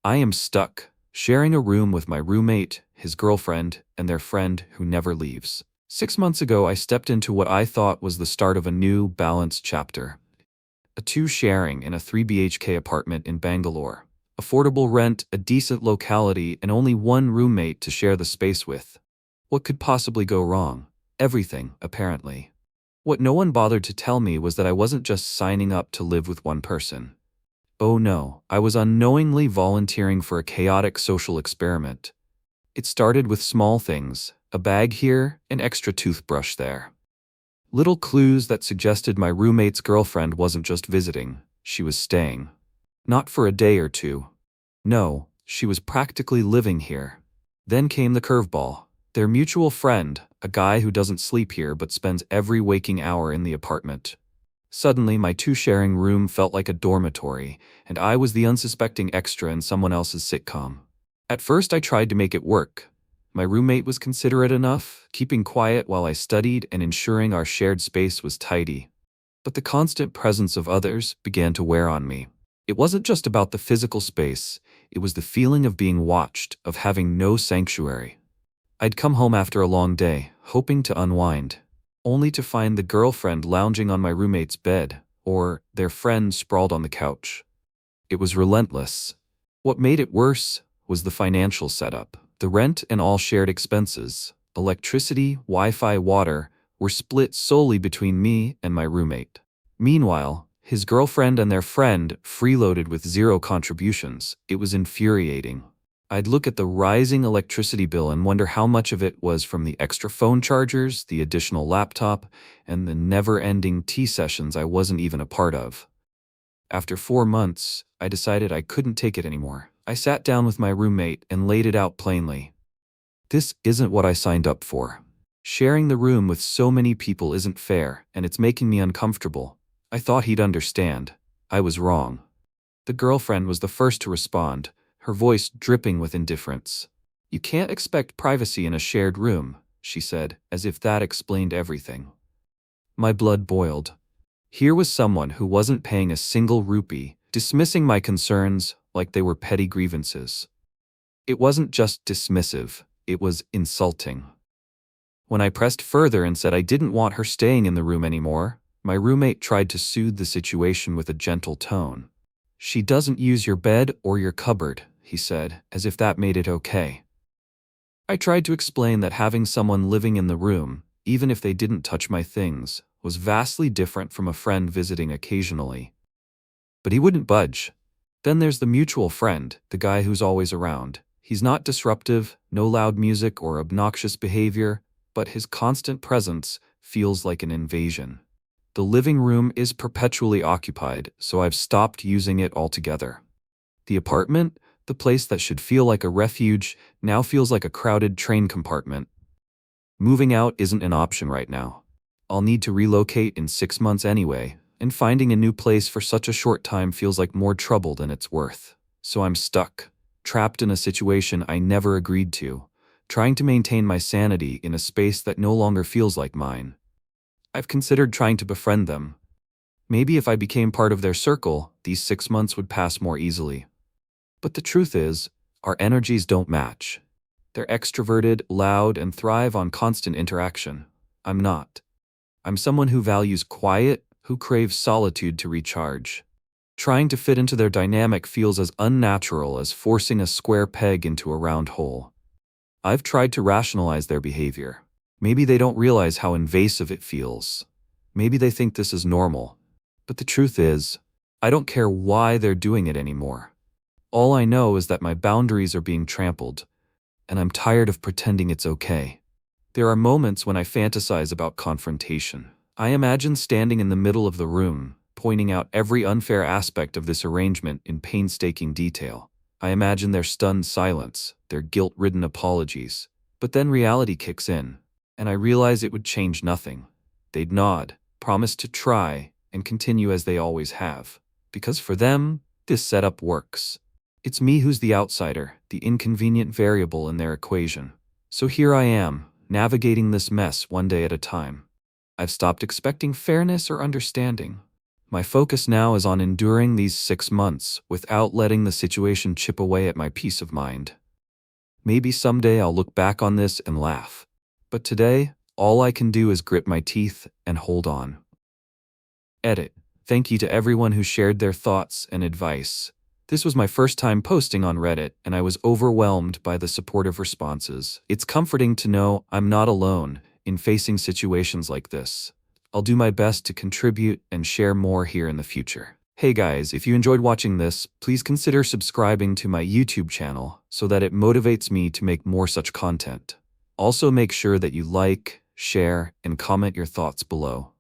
I am stuck, sharing a room with my roommate, his girlfriend, and their friend who never leaves. 6 months ago, I stepped into what I thought was the start of a new, balanced chapter. A two sharing in a 3 BHK apartment in Bangalore. Affordable rent, a decent locality, and only one roommate to share the space with. What could possibly go wrong? Everything, apparently. What no one bothered to tell me was that I wasn't just signing up to live with one person. Oh no, I was unknowingly volunteering for a chaotic social experiment. It started with small things, a bag here, an extra toothbrush there. Little clues that suggested my roommate's girlfriend wasn't just visiting, she was staying. Not for a day or two. No, she was practically living here. Then came the curveball. Their mutual friend, a guy who doesn't sleep here but spends every waking hour in the apartment. Suddenly, my two-sharing room felt like a dormitory, and I was the unsuspecting extra in someone else's sitcom. At first, I tried to make it work. My roommate was considerate enough, keeping quiet while I studied and ensuring our shared space was tidy. But the constant presence of others began to wear on me. It wasn't just about the physical space, it was the feeling of being watched, of having no sanctuary. I'd come home after a long day, hoping to unwind, only to find the girlfriend lounging on my roommate's bed, or their friend sprawled on the couch. It was relentless. What made it worse was the financial setup. The rent and all shared expenses, electricity, Wi-Fi, water, were split solely between me and my roommate. Meanwhile, his girlfriend and their friend freeloaded with zero contributions. It was infuriating. I'd look at the rising electricity bill and wonder how much of it was from the extra phone chargers, the additional laptop, and the never-ending tea sessions I wasn't even a part of. After 4 months, I decided I couldn't take it anymore. I sat down with my roommate and laid it out plainly. This isn't what I signed up for. Sharing the room with so many people isn't fair, and it's making me uncomfortable. I thought he'd understand. I was wrong. The girlfriend was the first to respond, her voice dripping with indifference. "You can't expect privacy in a shared room," she said, as if that explained everything. My blood boiled. Here was someone who wasn't paying a single rupee, dismissing my concerns like they were petty grievances. It wasn't just dismissive, it was insulting. When I pressed further and said I didn't want her staying in the room anymore, my roommate tried to soothe the situation with a gentle tone. "She doesn't use your bed or your cupboard," he said, as if that made it okay. I tried to explain that having someone living in the room, even if they didn't touch my things, was vastly different from a friend visiting occasionally. But he wouldn't budge. Then there's the mutual friend, the guy who's always around. He's not disruptive, no loud music or obnoxious behavior, but his constant presence feels like an invasion. The living room is perpetually occupied, so I've stopped using it altogether. The apartment, the place that should feel like a refuge, now feels like a crowded train compartment. Moving out isn't an option right now. I'll need to relocate in 6 months anyway, and finding a new place for such a short time feels like more trouble than it's worth. So I'm stuck, trapped in a situation I never agreed to, trying to maintain my sanity in a space that no longer feels like mine. I've considered trying to befriend them. Maybe if I became part of their circle, these 6 months would pass more easily. But the truth is, our energies don't match. They're extroverted, loud, and thrive on constant interaction. I'm not. I'm someone who values quiet, who craves solitude to recharge. Trying to fit into their dynamic feels as unnatural as forcing a square peg into a round hole. I've tried to rationalize their behavior. Maybe they don't realize how invasive it feels. Maybe they think this is normal. But the truth is, I don't care why they're doing it anymore. All I know is that my boundaries are being trampled, and I'm tired of pretending it's okay. There are moments when I fantasize about confrontation. I imagine standing in the middle of the room, pointing out every unfair aspect of this arrangement in painstaking detail. I imagine their stunned silence, their guilt-ridden apologies. But then reality kicks in, and I realize it would change nothing. They'd nod, promise to try, and continue as they always have. Because for them, this setup works. It's me who's the outsider, the inconvenient variable in their equation. So here I am, navigating this mess one day at a time. I've stopped expecting fairness or understanding. My focus now is on enduring these 6 months without letting the situation chip away at my peace of mind. Maybe someday I'll look back on this and laugh. But today, all I can do is grit my teeth and hold on. Edit. Thank you to everyone who shared their thoughts and advice. This was my first time posting on Reddit, and I was overwhelmed by the supportive responses. It's comforting to know I'm not alone in facing situations like this. I'll do my best to contribute and share more here in the future. Hey guys, if you enjoyed watching this, please consider subscribing to my YouTube channel so that it motivates me to make more such content. Also make sure that you like, share, and comment your thoughts below.